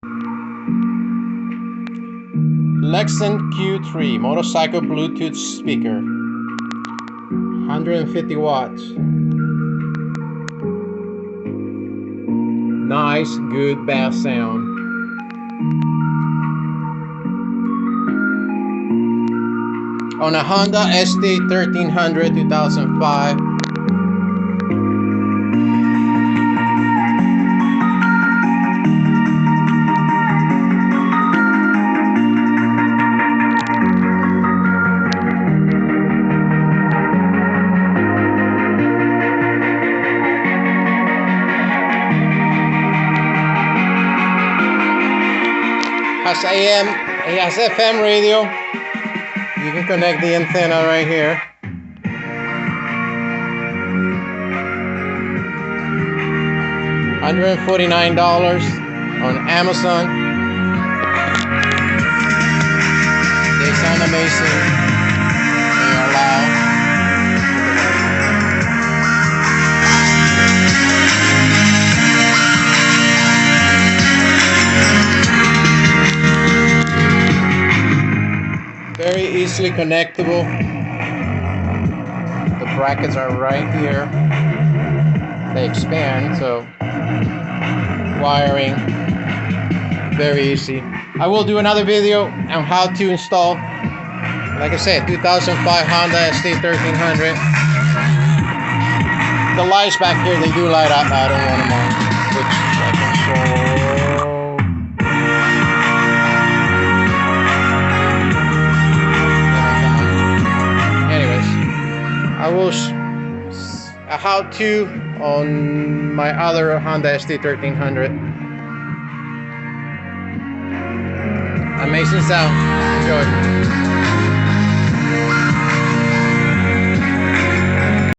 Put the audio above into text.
LEXIN Q3 motorcycle Bluetooth speaker, 150 watts. Nice, good bass sound. On a Honda ST 1300 2005. Has AM, it has FM radio. You can connect the antenna right here. $149 on Amazon. They sound amazing. They are loud. Very easily connectable. The brackets are right here. They expand, so wiring very easy. I will do another video on how to install, like I said, 2005 Honda ST 1300. The lights back here, they do light up. I don't want them on, which I can show. I will a how-to on my other Honda ST 1300. Amazing sound. Enjoy.